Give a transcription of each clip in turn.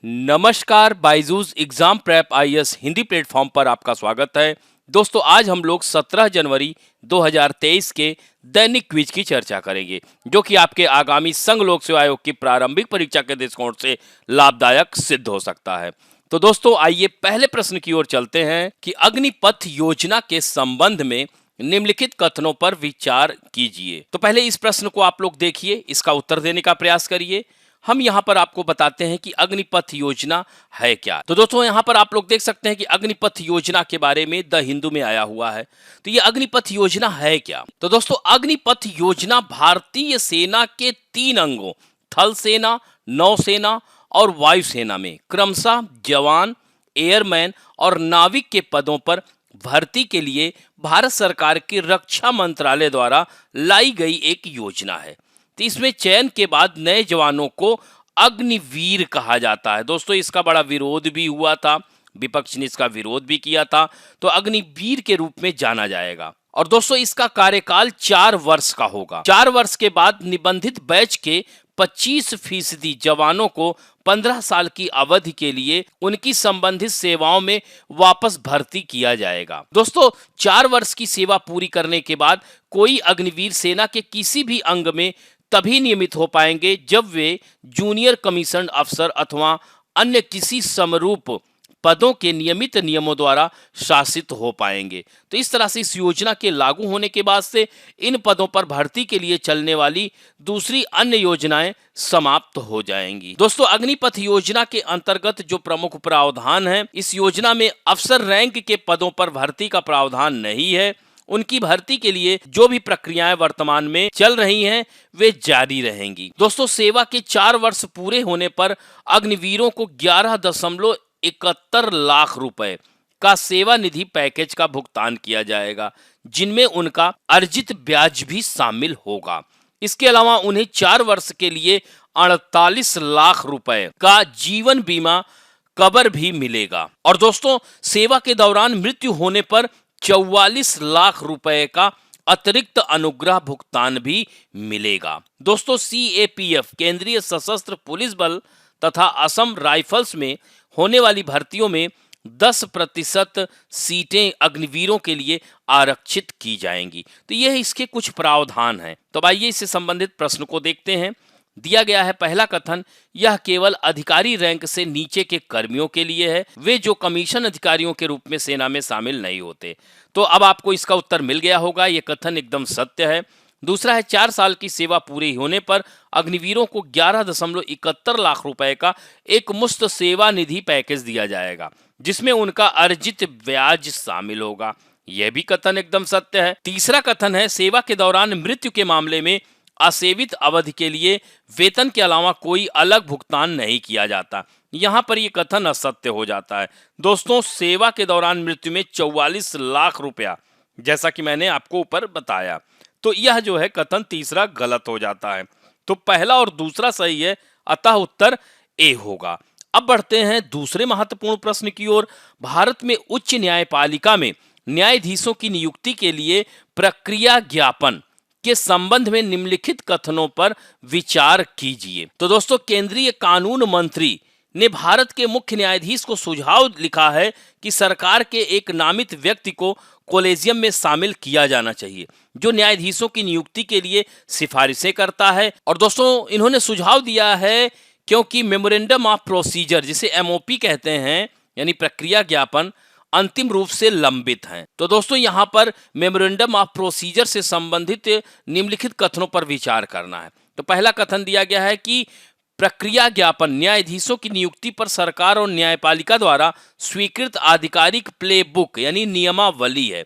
नमस्कार, Byju's exam prep IAS Hindi platform पर आपका स्वागत है। दोस्तों, आज हम लोग 17 जनवरी 2023 के दैनिक क्विज की चर्चा करेंगे, जो कि आपके आगामी संघ लोक सेवा आयोग की प्रारंभिक परीक्षा के दृष्टिकोण से लाभदायक सिद्ध हो सकता है। तो दोस्तों, आइए पहले प्रश्न की ओर चलते हैं कि अग्निपथ योजना के संबंध में निम्नलिखित कथनों पर विचार कीजिए। तो पहले इस प्रश्न को आप लोग देखिए, इसका उत्तर देने का प्रयास करिए। हम यहाँ पर आपको बताते हैं कि अग्निपथ योजना है क्या। तो दोस्तों, यहाँ पर आप लोग देख सकते हैं कि अग्निपथ योजना के बारे में द हिंदू में आया हुआ है। तो ये अग्निपथ योजना है क्या? तो दोस्तों, अग्निपथ योजना भारतीय सेना के 3 अंगों थल सेना, नौसेना और वायुसेना में क्रमशः जवान, एयरमैन और नाविक के पदों पर भर्ती के लिए भारत सरकार की रक्षा मंत्रालय द्वारा लाई गई एक योजना है। तो इसमें चयन के बाद नए जवानों को अग्निवीर कहा जाता है। दोस्तों, इसका बड़ा विरोध भी हुआ था, विपक्ष ने इसका विरोध भी किया था। तो अग्निवीर के रूप में जाना जाएगा। और दोस्तों, इसका कार्यकाल 4 वर्ष का होगा। 4 वर्ष के बाद निबंधित बैच के 25% जवानों को 15 साल की अवधि के लिए उनकी संबंधित सेवाओं में वापस भर्ती किया जाएगा। दोस्तों, 4 वर्ष की सेवा पूरी करने के बाद कोई अग्निवीर सेना के किसी भी अंग में तभी नियमित हो पाएंगे जब वे जूनियर कमीशन अफसर अथवा अन्य किसी समरूप पदों के नियमित नियमों द्वारा शासित हो पाएंगे। तो इस तरह से इस योजना के लागू होने के बाद से इन पदों पर भर्ती के लिए चलने वाली दूसरी अन्य योजनाएं समाप्त हो जाएंगी। दोस्तों, अग्निपथ योजना के अंतर्गत जो प्रमुख प्रावधान है, इस योजना में अफसर रैंक के पदों पर भर्ती का प्रावधान नहीं है। उनकी भर्ती के लिए जो भी प्रक्रियाएं वर्तमान में चल रही हैं, वे जारी रहेंगी। दोस्तों, सेवा के 4 वर्ष पूरे होने पर अग्निवीरों को 11.71 लाख रुपए का सेवा निधि पैकेज का भुगतान किया जाएगा, जिनमें उनका अर्जित ब्याज भी शामिल होगा। इसके अलावा उन्हें 4 वर्ष के लिए 48 लाख रुपए का जीवन बीमा कवर भी मिलेगा। और दोस्तों, सेवा के दौरान मृत्यु होने पर 44 लाख रुपए का अतिरिक्त अनुग्रह भुगतान भी मिलेगा। दोस्तों, सीएपीएफ केंद्रीय सशस्त्र पुलिस बल तथा असम राइफल्स में होने वाली भर्तियों में 10% सीटें अग्निवीरों के लिए आरक्षित की जाएंगी। तो यह इसके कुछ प्रावधान हैं। तो आइए इससे संबंधित प्रश्न को देखते हैं। दिया गया है पहला कथन, यह केवल अधिकारी रैंक से नीचे के कर्मियों के लिए है, वे जो कमीशन अधिकारियों के रूप में सेना में शामिल नहीं होते। तो अब आपको इसका उत्तर मिल गया होगा, यह कथन एकदम सत्य है। दूसरा है, 4 साल की सेवा पूरी होने पर अग्निवीरों को 11.71 लाख रुपए का एक मुफ्त सेवा निधि पैकेज दिया जाएगा, जिसमें उनका अर्जित ब्याज शामिल होगा। यह भी कथन एकदम सत्य है। तीसरा कथन है, सेवा के दौरान मृत्यु के मामले में असेवित अवधि के लिए वेतन के अलावा कोई अलग भुगतान नहीं किया जाता। यहाँ पर यह कथन असत्य हो जाता है। दोस्तों, सेवा के दौरान मृत्यु में 44 लाख रुपया, जैसा कि मैंने आपको ऊपर बताया, तो यह जो है कथन तीसरा गलत हो जाता है। तो पहला और दूसरा सही है, अतः उत्तर ए होगा। अब बढ़ते हैं दूसरे महत्वपूर्ण प्रश्न की ओर। भारत में उच्च न्यायपालिका में न्यायाधीशों की नियुक्ति के लिए प्रक्रिया ज्ञापन के संबंध में निम्नलिखित कथनों पर विचार कीजिए। तो दोस्तों, केंद्रीय कानून मंत्री ने भारत के मुख्य न्यायाधीश को सुझाव लिखा है कि सरकार के एक नामित व्यक्ति को कॉलेजियम में शामिल किया जाना चाहिए, जो न्यायाधीशों की नियुक्ति के लिए सिफारिशें करता है। और दोस्तों, इन्होंने सुझाव दिया है क्योंकि मेमोरेंडम ऑफ प्रोसीजर, जिसे एमओपी कहते हैं, यानी प्रक्रिया ज्ञापन, अंतिम रूप से लंबित हैं। तो दोस्तों, यहाँ पर मेमोरेंडम ऑफ प्रोसीजर से संबंधित निम्नलिखित कथनों पर विचार करना है। तो पहला कथन दिया गया है कि प्रक्रिया ज्ञापन न्यायाधीशों की नियुक्ति पर सरकार और न्यायपालिका द्वारा स्वीकृत आधिकारिक प्ले बुक यानी नियमावली है।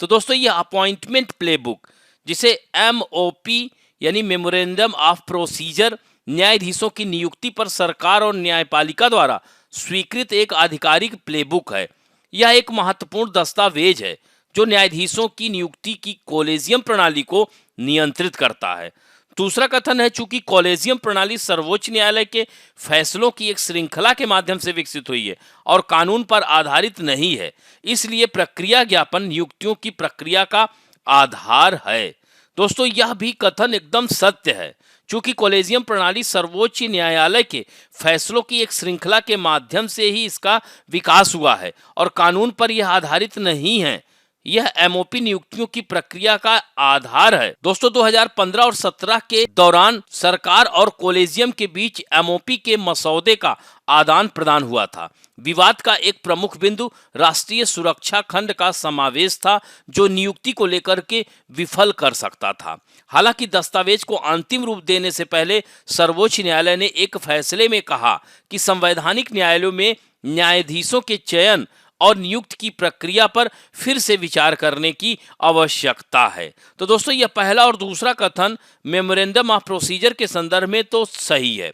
तो दोस्तों, यह अपॉइंटमेंट प्ले बुक, जिसे एमओपी यानी मेमोरेंडम ऑफ प्रोसीजर, न्यायाधीशों की नियुक्ति पर सरकार और न्यायपालिका द्वारा स्वीकृत एक आधिकारिक प्ले बुक है। यह एक महत्वपूर्ण दस्तावेज है जो न्यायाधीशों की नियुक्ति की कॉलेजियम प्रणाली को नियंत्रित करता है। दूसरा कथन है, चूंकि कॉलेजियम प्रणाली सर्वोच्च न्यायालय के फैसलों की एक श्रृंखला के माध्यम से विकसित हुई है और कानून पर आधारित नहीं है, इसलिए प्रक्रिया ज्ञापन नियुक्तियों की प्रक्रिया का आधार है। दोस्तों, यह भी कथन एकदम सत्य है, चूंकि कॉलेजियम प्रणाली सर्वोच्च न्यायालय के फैसलों की एक श्रृंखला के माध्यम से ही इसका विकास हुआ है और कानून पर यह आधारित नहीं है, यह एमओपी नियुक्तियों की प्रक्रिया का आधार है। दोस्तों 2015 और 17 के दौरान सरकार और कॉलेजियम के बीच एमओपी के मसौदे का आदान प्रदान हुआ था। विवाद का एक प्रमुख बिंदु राष्ट्रीय सुरक्षा खंड का समावेश था, जो नियुक्ति को लेकर के विफल कर सकता था। हालांकि दस्तावेज को अंतिम रूप देने से पहले सर्वोच्च न्यायालय ने एक फैसले में कहा कि संवैधानिक न्यायालयों में न्यायाधीशों के चयन और नियुक्त की प्रक्रिया पर फिर से विचार करने की आवश्यकता है। तो दोस्तों यह पहला और दूसरा कथन मेमोरेंडम ऑफ प्रोसीजर के संदर्भ में तो सही है।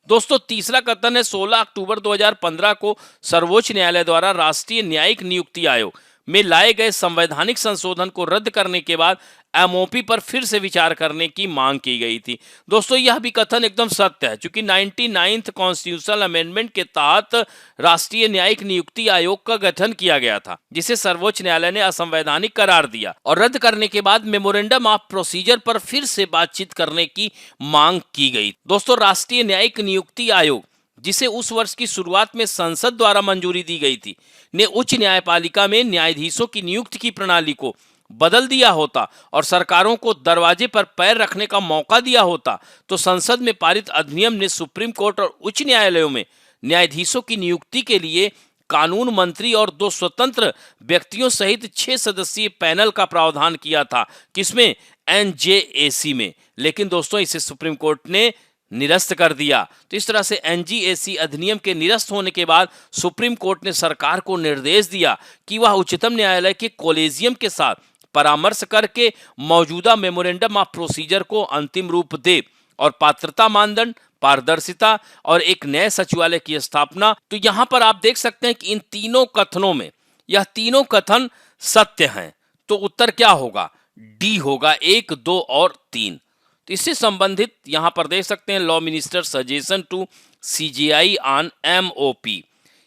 दोस्तों तीसरा कथन है 16 अक्टूबर 2015 को सर्वोच्च न्यायालय द्वारा राष्ट्रीय न्यायिक नियुक्ति आयोग में लाए गए संवैधानिक संशोधन को रद्द करने के बाद एमओपी पर फिर से विचार करने की मांग की गई थी। दोस्तों यह भी कथन एकदम सत्य है, क्योंकि 99th कॉन्स्टिट्यूशनल अमेंडमेंट के तहत राष्ट्रीय न्यायिक नियुक्ति आयोग का गठन किया गया था, जिसे सर्वोच्च न्यायालय ने असंवैधानिक करार दिया और रद्द करने के बाद मेमोरेंडम ऑफ प्रोसीजर पर फिर से बातचीत करने की मांग की गई। दोस्तों राष्ट्रीय न्यायिक नियुक्ति आयोग, जिसे उस वर्ष की शुरुआत में संसद द्वारा मंजूरी दी गई थी, ने उच्च न्यायपालिका में न्यायाधीशों की नियुक्ति की प्रणाली को बदल दिया होता और सरकारों को दरवाजे पर पैर रखने का मौका दिया होता, तो संसद में पारित अधिनियम ने सुप्रीम कोर्ट और उच्च न्यायालयों में न्यायाधीशों की नियुक्ति के लिए कानून मंत्री और 2 स्वतंत्र व्यक्तियों सहित 6 सदस्यीय पैनल का प्रावधान किया था। किसमें? एनजेएसी में। लेकिन दोस्तों इसे सुप्रीम कोर्ट ने निरस्त कर दिया। तो इस तरह से एनजीएसी अधिनियम के निरस्त होने के बाद सुप्रीम कोर्ट ने सरकार को निर्देश दिया कि वह उच्चतम न्यायालय के कॉलेजियम के साथ परामर्श करके मौजूदा मेमोरेंडम ऑफ प्रोसीजर को अंतिम रूप दे और पात्रता मानदंड, पारदर्शिता और एक नए सचिवालय की स्थापना। तो यहां पर आप देख सकते हैं कि इन तीनों कथनों में यह तीनों कथन सत्य हैं। तो उत्तर क्या होगा? डी होगा, 1, 2 और 3। तो इससे संबंधित यहां पर देख सकते हैं law minister suggestion to CJI on MOP,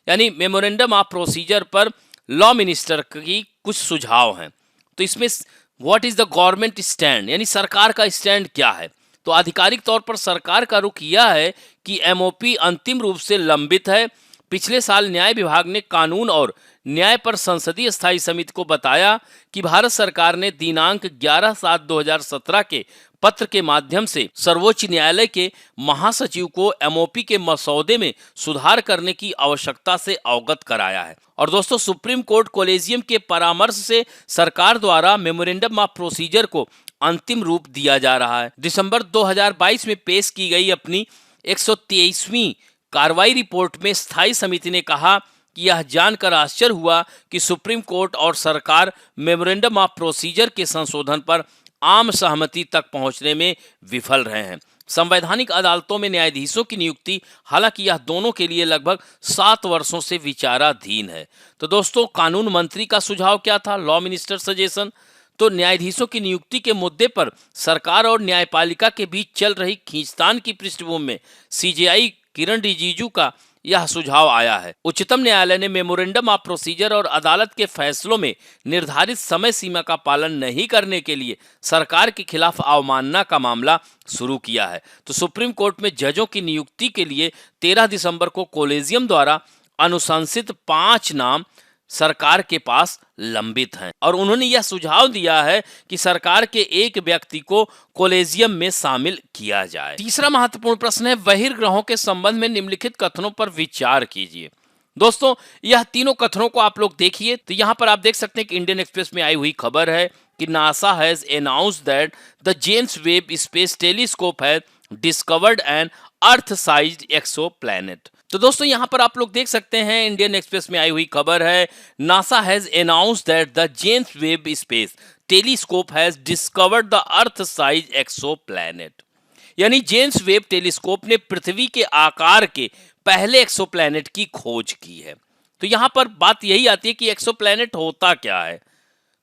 यानी मेमोरेंडम ऑफ प्रोसीजर पर लॉ मिनिस्टर की कुछ सुझाव हैं। तो इसमें what is the government stand, यानी सरकार का स्टैंड क्या है। तो आधिकारिक तौर पर सरकार का रुख यह है कि एमओपी अंतिम रूप से लंबित है। पिछले साल न्याय विभाग ने कानून और न्याय पर संसदीय स्थायी समिति को बताया कि भारत सरकार ने दिनांक 11/7/2017 के पत्र के माध्यम से सर्वोच्च न्यायालय के महासचिव को एमओपी के मसौदे में सुधार करने की आवश्यकता से अवगत कराया है। और दोस्तों सुप्रीम कोर्ट कॉलेजियम के परामर्श से सरकार द्वारा मेमोरेंडम ऑफ प्रोसीजर को अंतिम रूप दिया जा रहा है। दिसंबर 2022 में पेश की गई अपनी 123वीं कार्रवाई रिपोर्ट में स्थायी समिति ने कहा कि यह जानकर आश्चर्य हुआ कि सुप्रीम कोर्ट और सरकार मेमोरेंडम ऑफ प्रोसीजर के संशोधन पर आम सहमति तक पहुंचने में विफल रहे हैं। संवैधानिक अदालतों में न्यायाधीशों की नियुक्ति, हालांकि यह दोनों के लिए लगभग 7 वर्षों से विचाराधीन है। तो दोस्तों कानून मंत्री का सुझाव क्या था, लॉ मिनिस्टर सजेशन? तो न्यायाधीशों की नियुक्ति के मुद्दे पर सरकार और न्यायपालिका के बीच चल रही खींचतान की पृष्ठभूमि में सीजेआई किरण रिजिजू का यह सुझाव आया है। उच्चतम न्यायालय ने मेमोरेंडम ऑफ प्रोसीजर और अदालत के फैसलों में निर्धारित समय सीमा का पालन नहीं करने के लिए सरकार के खिलाफ अवमानना का मामला शुरू किया है। तो सुप्रीम कोर्ट में जजों की नियुक्ति के लिए 13 दिसंबर को कॉलेजियम द्वारा अनुशंसित 5 नाम सरकार के पास लंबित हैं और उन्होंने यह सुझाव दिया है कि सरकार के एक व्यक्ति को कॉलेजियम में शामिल किया जाए। तीसरा महत्वपूर्ण प्रश्न है बहिर्ग्रहों के संबंध में निम्नलिखित कथनों पर विचार कीजिए। दोस्तों यह तीनों कथनों को आप लोग देखिए। तो यहाँ पर आप देख सकते हैं कि इंडियन एक्सप्रेस में आई हुई खबर है कि NASA has announced that the James Webb space telescope has discovered an Earth sized exoplanet. तो दोस्तों यहाँ पर आप लोग देख सकते हैं इंडियन एक्सप्रेस में आई हुई खबर है, NASA has announced that the James Webb space telescope has discovered the earth size exoplanet. यानी जेम्स वेब टेलीस्कोप ने पृथ्वी के आकार के पहले एक्सोप्लैनेट की खोज की है। तो यहाँ पर बात यही आती है कि एक्सोप्लैनेट होता क्या है।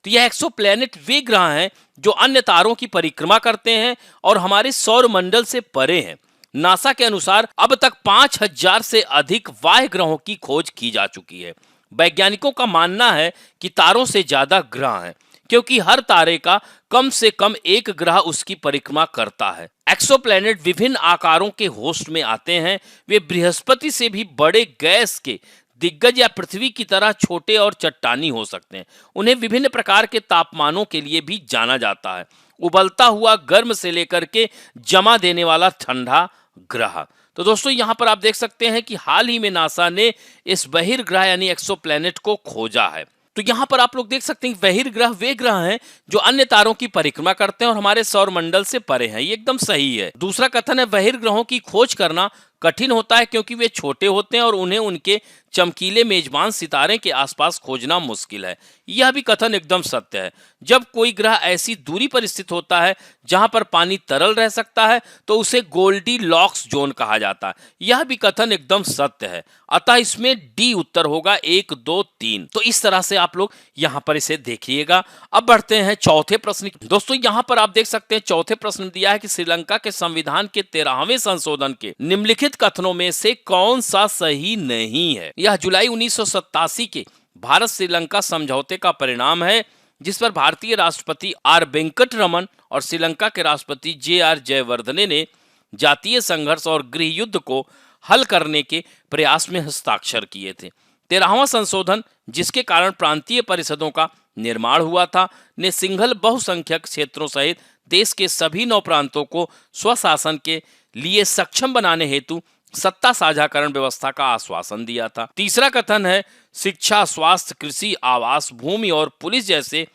तो यह एक्सोप्लैनेट वे ग्रह हैं जो अन्य तारों की परिक्रमा करते हैं और हमारे सौर मंडल से परे हैं। नासा के अनुसार अब तक 5000 से अधिक बाह्य ग्रहों की खोज की जा चुकी है। वैज्ञानिकों का मानना है कि तारों से ज्यादा ग्रह हैं, क्योंकि हर तारे का कम से कम एक ग्रह उसकी परिक्रमा करता है। एक्सोप्लैनेट विभिन्न आकारों के होस्ट में आते हैं। वे बृहस्पति से भी बड़े गैस के दिग्गज या पृथ्वी की तरह छोटे और चट्टानी हो सकते हैं। उन्हें विभिन्न प्रकार के तापमानों के लिए भी जाना जाता है। उबलता हुआ गर्म से लेकर के जमा देने वाला ठंडा ग्रह। तो दोस्तों यहाँ पर आप देख सकते हैं कि हाल ही में नासा ने इस बहिर्ग्रह यानी एक्सोप्लैनेट को खोजा है। तो यहाँ पर आप लोग देख सकते हैं बहिर्ग्रह वे ग्रह हैं जो अन्य तारों की परिक्रमा करते हैं और हमारे सौर मंडल से परे हैं। ये एकदम सही है। दूसरा कथन है बहिर्ग्रहों की खोज करना कठिन होता है क्योंकि वे छोटे होते हैं और उन्हें उनके चमकीले मेजबान सितारे के आसपास खोजना मुश्किल है। यह भी कथन एकदम सत्य है। जब कोई ग्रह ऐसी दूरी पर स्थित होता है जहां पर पानी तरल रह सकता है तो उसे गोल्डी लॉक्स जोन कहा जाता है। यह भी कथन एकदम सत्य है। अतः इसमें डी उत्तर होगा 1, 2, 3। तो इस तरह से आप लोग यहाँ पर इसे देखिएगा। अब बढ़ते हैं चौथे प्रश्न। दोस्तों यहाँ पर आप देख सकते हैं चौथे प्रश्न दिया है कि श्रीलंका के संविधान के 13वें संशोधन के निम्नलिखित कथनों में से कौन सा सही नहीं है। यह जुलाई 1987 के भारत श्रीलंका समझौते का परिणाम है जिस पर भारतीय राष्ट्रपति आर वेंकटरमन और श्रीलंका के राष्ट्रपति जे.आर. जयवर्धने ने जातीय संघर्ष और गृह युद्ध को हल करने के प्रयास में हस्ताक्षर किए थे। 13वां संशोधन जिसके कारण प्रांतीय परिषदों का निर्माण हुआ था ने सिंघल बहुसंख्यक क्षेत्रों सहित देश के सभी 9 प्रांतों को स्वशासन के लिए सक्षम बनाने हेतु सत्ता साझाकरण व्यवस्था का आश्वासन दिया था। तीसरा कथन है शिक्षा, स्वास्थ्य, कृषि, आवास, भूमि और पुलिस जैसे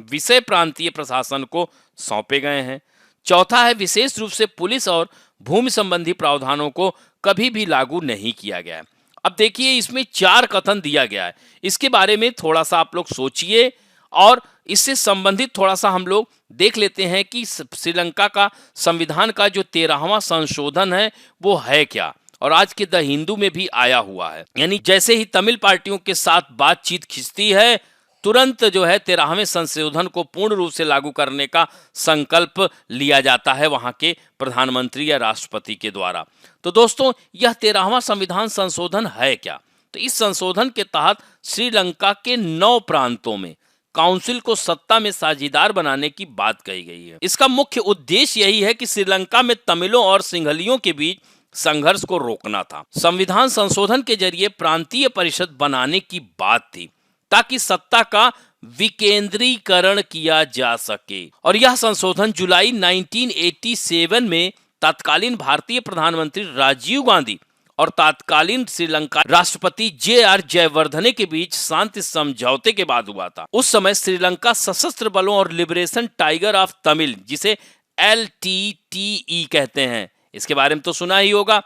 विषय प्रांतीय प्रशासन को सौंपे गए हैं। चौथा है विशेष रूप से पुलिस और भूमि संबंधी प्रावधानों को कभी भी लागू नहीं किया गया है। अब देखिए इसमें 4 कथन दिया गया है। इसके बारे में थोड़ा सा आप लोग सोचिए और इससे संबंधित थोड़ा सा हम लोग देख लेते हैं कि श्रीलंका का संविधान का जो 13वां संशोधन है वो है क्या, और आज के द हिंदू में भी आया हुआ है। यानी जैसे ही तमिल पार्टियों के साथ बातचीत खिंचती है तुरंत जो है 13वें संशोधन को पूर्ण रूप से लागू करने का संकल्प लिया जाता है वहां के प्रधानमंत्री या राष्ट्रपति के द्वारा। तो दोस्तों यह 13वां संविधान संशोधन है क्या? तो इस संशोधन के तहत श्रीलंका के 9 प्रांतों में काउंसिल को सत्ता में साझेदार बनाने की बात कही गई है। इसका मुख्य उद्देश्य यही है कि श्रीलंका में तमिलों और सिंहलियों के बीच संघर्ष को रोकना था। संविधान संशोधन के जरिए प्रांतीय परिषद बनाने की बात थी ताकि सत्ता का विकेंद्रीकरण किया जा सके। और यह संशोधन जुलाई 1987 में तत्कालीन भारतीय प्रधानमंत्री राजीव गांधी और तत्कालीन श्रीलंका राष्ट्रपति जे.आर. जयवर्धने के बीच शांति समझौते के बाद हुआ था। उस समय श्रीलंका सशस्त्र बलों और लिबरेशन टाइगर ऑफ तमिल जिसे LTTE कहते हैं, इसके बारे में तो सुना ही होगा,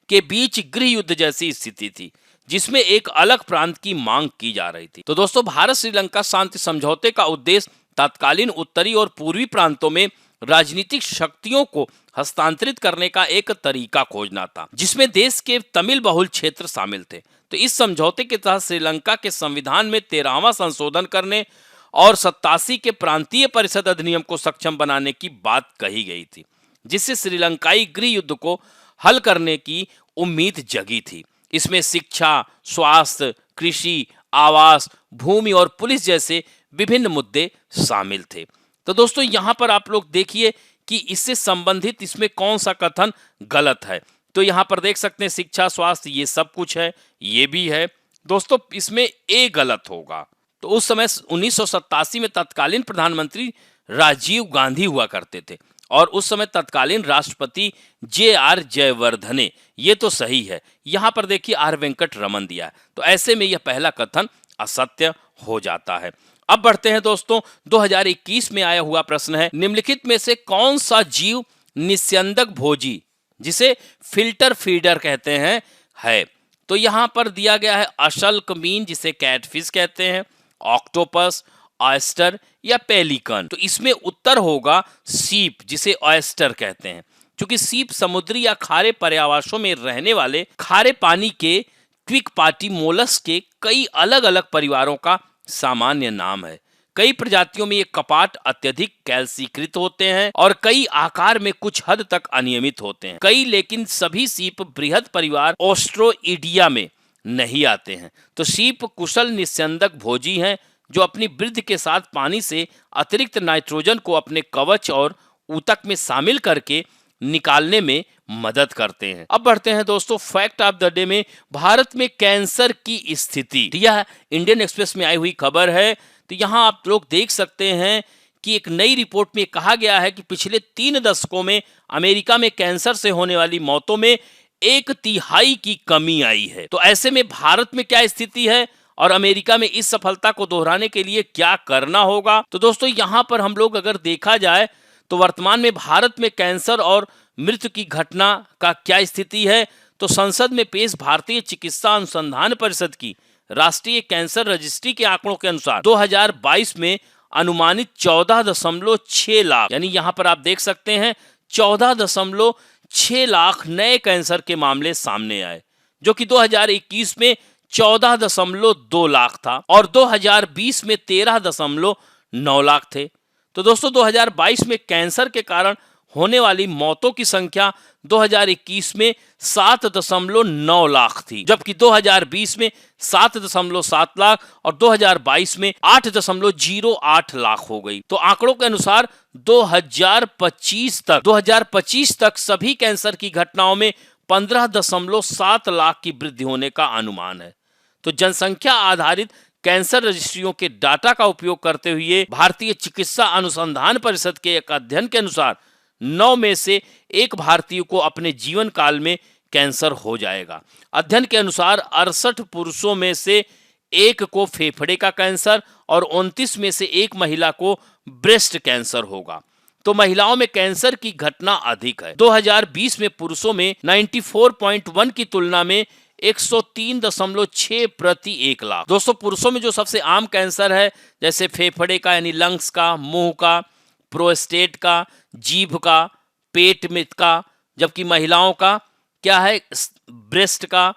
के बीच गृह युद्ध जैसी स्थिति थी जिसमें एक अलग प्रांत की मांग की जा रही थी। तो दोस्तों भारत श्रीलंका शांति समझौते का उद्देश्य तत्कालीन उत्तरी और पूर्वी प्रांतों में राजनीतिक शक्तियों को हस्तांतरित करने का एक तरीका खोजना था जिसमें देश के तमिल बहुल क्षेत्र शामिल थे। तो इस समझौते के तहत श्रीलंका के संविधान में 13वां संशोधन करने और 87 के प्रांतीय परिषद अधिनियम को सक्षम बनाने की बात कही गई थी जिससे श्रीलंकाई गृह युद्ध को हल करने की उम्मीद जगी थी। इसमें शिक्षा, स्वास्थ्य, कृषि, आवास, भूमि और पुलिस जैसे विभिन्न मुद्दे शामिल थे। तो दोस्तों यहाँ पर आप लोग देखिए कि इससे संबंधित इसमें कौन सा कथन गलत है। तो यहाँ पर देख सकते हैं शिक्षा, स्वास्थ्य ये सब कुछ है, ये भी है। दोस्तों इसमें ए गलत होगा। तो उस समय 1987 में तत्कालीन प्रधानमंत्री राजीव गांधी हुआ करते थे और उस समय तत्कालीन राष्ट्रपति जे.आर. जयवर्धने, ये तो सही है। यहाँ पर देखिए आर वेंकट रमन दिया है, तो ऐसे में यह पहला कथन असत्य हो जाता है। अब बढ़ते हैं दोस्तों 2021 में आया हुआ प्रश्न है निम्नलिखित में से कौन सा जीव निस्यंदक भोजी जिसे फिल्टर फीडर कहते हैं है। तो यहाँ पर दिया गया है अशल्कमीन जिसे कैटफिश कहते हैं, ऑक्टोपस, ऑयस्टर या पेलिकन। तो इसमें उत्तर होगा सीप जिसे ऑयस्टर कहते हैं। क्योंकि सीप समुद्री या खारे पर्यावासों में रहने वाले खारे पानी के क्विक पार्टी मोलस्क के कई अलग अलग परिवारों का सामान्य नाम है। कई प्रजातियों में ये कपाट अत्यधिक कैल्सीकृत होते हैं और कई आकार में कुछ हद तक अनियमित होते हैं। कई लेकिन सभी सीप बृहद परिवार ओस्ट्रोइडिया में नहीं आते हैं। तो सीप कुशल निस्यंदक भोजी हैं जो अपनी वृद्धि के साथ पानी से अतिरिक्त नाइट्रोजन को अपने कवच और ऊतक में शामिल करके निकालने में मदद करते हैं। अब बढ़ते हैं दोस्तों फैक्ट ऑफ द डे में, भारत में कैंसर की स्थिति। यह इंडियन एक्सप्रेस में आई हुई खबर है। तो यहाँ आप लोग देख सकते हैं कि एक नई रिपोर्ट में कहा गया है कि पिछले 3 दशकों में अमेरिका में कैंसर से होने वाली मौतों में 1/3 की कमी आई है। तो ऐसे में भारत में क्या स्थिति है और अमेरिका में इस सफलता को दोहराने के लिए क्या करना होगा? तो दोस्तों यहाँ पर हम लोग अगर देखा जाए तो वर्तमान में भारत में कैंसर और मृत्यु की घटना का क्या स्थिति है, तो संसद में पेश भारतीय चिकित्सा अनुसंधान परिषद की राष्ट्रीय कैंसर रजिस्ट्री के आंकड़ों के अनुसार 2022 में अनुमानित 14.6 लाख, यानी यहाँ पर आप देख सकते हैं 14.6 लाख नए कैंसर के मामले सामने आए, जो कि 2021 में 14.2 लाख था और 2020 में 13.9 लाख थे। तो दोस्तों 2022 में कैंसर के कारण होने वाली मौतों की संख्या 2021 में 7.9 लाख थी, जबकि 2020 में 7.7 लाख और 2022 में 8.08 लाख हो गई। तो आंकड़ों के अनुसार 2025 तक सभी कैंसर की घटनाओं में 15.7 लाख की वृद्धि होने का अनुमान है। तो जनसंख्या आधारित कैंसर रजिस्ट्रियों के डाटा का उपयोग करते हुए भारतीय चिकित्सा अनुसंधान परिषद के एक अध्ययन के अनुसार 9 में से 1 भारतीय को अपने जीवन काल में कैंसर हो जाएगा। अध्ययन के अनुसार 68 पुरुषों में से 1 को फेफड़े का कैंसर और 29 में से 1 महिला को ब्रेस्ट कैंसर होगा। तो महिलाओं में कैंसर की घटना अधिक है। 2020 में पुरुषों में 94.1 की तुलना में 103.6 प्रति 1 लाख। दोस्तों पुरुषों में जो सबसे आम कैंसर है, जैसे फेफड़े का यानी लंग्स का, मुंह का, प्रोस्टेट का, जीभ का, पेट में का, जबकि महिलाओं का क्या है, ब्रेस्ट का,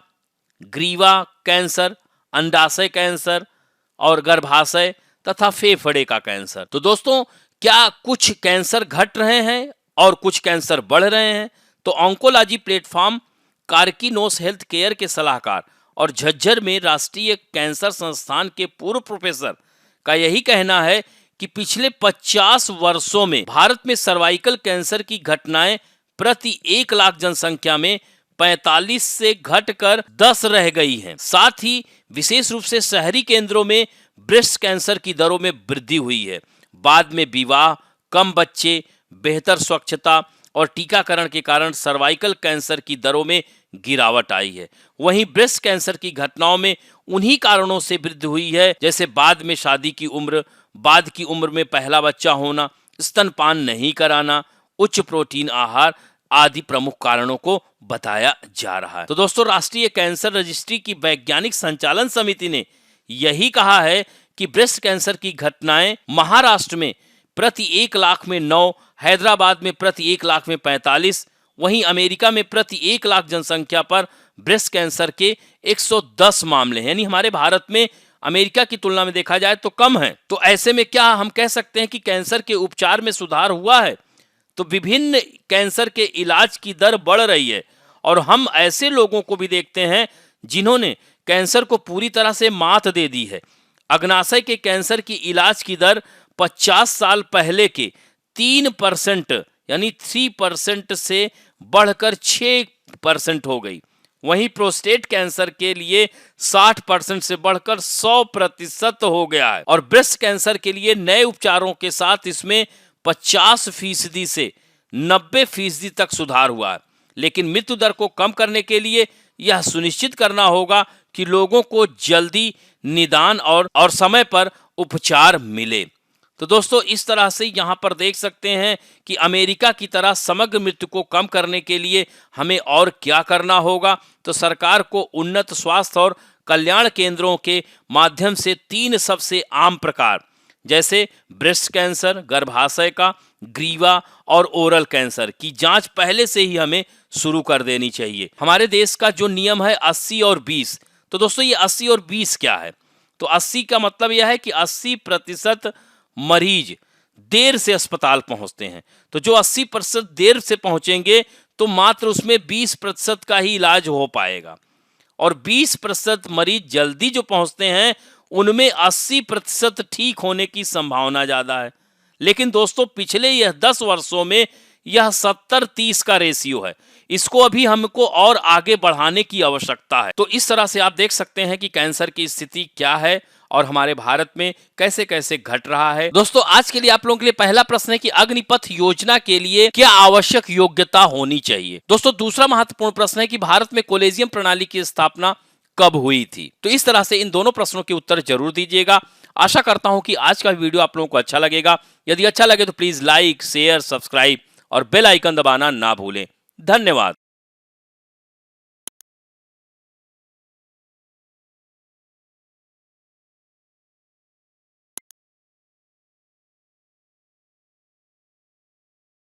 ग्रीवा कैंसर, अंडाशय कैंसर और गर्भाशय तथा फेफड़े का कैंसर। तो दोस्तों क्या कुछ कैंसर घट रहे हैं और कुछ कैंसर बढ़ रहे हैं? तो oncology platform Karkinos health care के सलाहकार और झज्जर में राष्ट्रीय कैंसर संस्थान के पूर्व प्रोफेसर का यही कहना है कि पिछले 50 वर्षों में भारत में सर्वाइकल कैंसर की घटनाएं प्रति 1 लाख जनसंख्या में 45 से घटकर 10 रह गई हैं। साथ ही विशेष रूप से शहरी केंद्रों में ब्रेस्ट कैंसर की दरों में वृद्धि हुई है। बाद में विवाह, कम बच्चे, बेहतर स्वच्छता और टीकाकरण के कारण सर्वाइकल कैंसर की दरों में गिरावट आई है। वहीं ब्रेस्ट कैंसर की घटनाओं में उन्हीं कारणों से वृद्धि हुई है, जैसे बाद में शादी की उम्र, बाद की उम्र में पहला बच्चा होना, स्तनपान नहीं कराना, उच्च प्रोटीन आहार आदि प्रमुख कारणों को बताया जा रहा है। तो दोस्तों राष्ट्रीय कैंसर रजिस्ट्री की वैज्ञानिक संचालन समिति ने यही कहा है कि ब्रेस्ट कैंसर की घटनाएं महाराष्ट्र में प्रति 1 लाख में 9, हैदराबाद में प्रति 1 लाख में 45, वहीं अमेरिका में प्रति 1 लाख जनसंख्या पर ब्रेस्ट कैंसर के 110 मामले हैं। यानी हमारे भारत में अमेरिका की तुलना में देखा जाए तो कम है। तो ऐसे में क्या हम कह सकते हैं कि कैंसर के उपचार में सुधार हुआ है? तो विभिन्न कैंसर के इलाज की दर बढ़ रही है और हम ऐसे लोगों को भी देखते हैं जिन्होंने कैंसर को पूरी तरह से मात दे दी है। अग्नाशय के कैंसर की इलाज की दर 50 साल पहले के 3% यानी 3% से बढ़कर 6% हो गई। वहीं प्रोस्टेट कैंसर के लिए 60% से बढ़कर 100% हो गया है और ब्रेस्ट कैंसर के लिए नए उपचारों के साथ इसमें 50% से 90% तक सुधार हुआ है। लेकिन मृत्यु दर को कम करने के लिए यह सुनिश्चित करना होगा कि लोगों को जल्दी निदान और समय पर उपचार मिले। तो दोस्तों इस तरह से यहाँ पर देख सकते हैं कि अमेरिका की तरह समग्र मृत्यु को कम करने के लिए हमें और क्या करना होगा। तो सरकार को उन्नत स्वास्थ्य और कल्याण केंद्रों के माध्यम से 3 सबसे आम प्रकार जैसे ब्रेस्ट कैंसर, गर्भाशय का, ग्रीवा और ओरल कैंसर की जांच पहले से ही हमें शुरू कर देनी चाहिए। हमारे देश का जो नियम है 80 और 20, तो दोस्तों ये 80 और 20 क्या है? तो 80 का मतलब यह है कि 80% मरीज देर से अस्पताल पहुंचते हैं। तो जो 80% देर से पहुंचेंगे तो मात्र उसमें 20% का ही इलाज हो पाएगा और 20% मरीज जल्दी जो पहुंचते हैं उनमें 80% ठीक होने की संभावना ज्यादा है। लेकिन दोस्तों पिछले यह 10 वर्षों में यह 70-30 का रेशियो है। इसको अभी हमको और आगे बढ़ाने की आवश्यकता है। तो इस तरह से आप देख सकते हैं कि कैंसर की स्थिति क्या है और हमारे भारत में कैसे कैसे घट रहा है। दोस्तों आज के लिए आप लोगों के लिए पहला प्रश्न है कि अग्निपथ योजना के लिए क्या आवश्यक योग्यता होनी चाहिए। दोस्तों दूसरा महत्वपूर्ण प्रश्न है कि भारत में कॉलेजियम प्रणाली की स्थापना कब हुई थी। तो इस तरह से इन दोनों प्रश्नों के उत्तर जरूर दीजिएगा। आशा करता हूं कि आज का वीडियो आप लोगों को अच्छा लगेगा। यदि अच्छा लगे तो प्लीज लाइक, शेयर, सब्सक्राइब और बेल आइकन दबाना ना भूलें। धन्यवाद।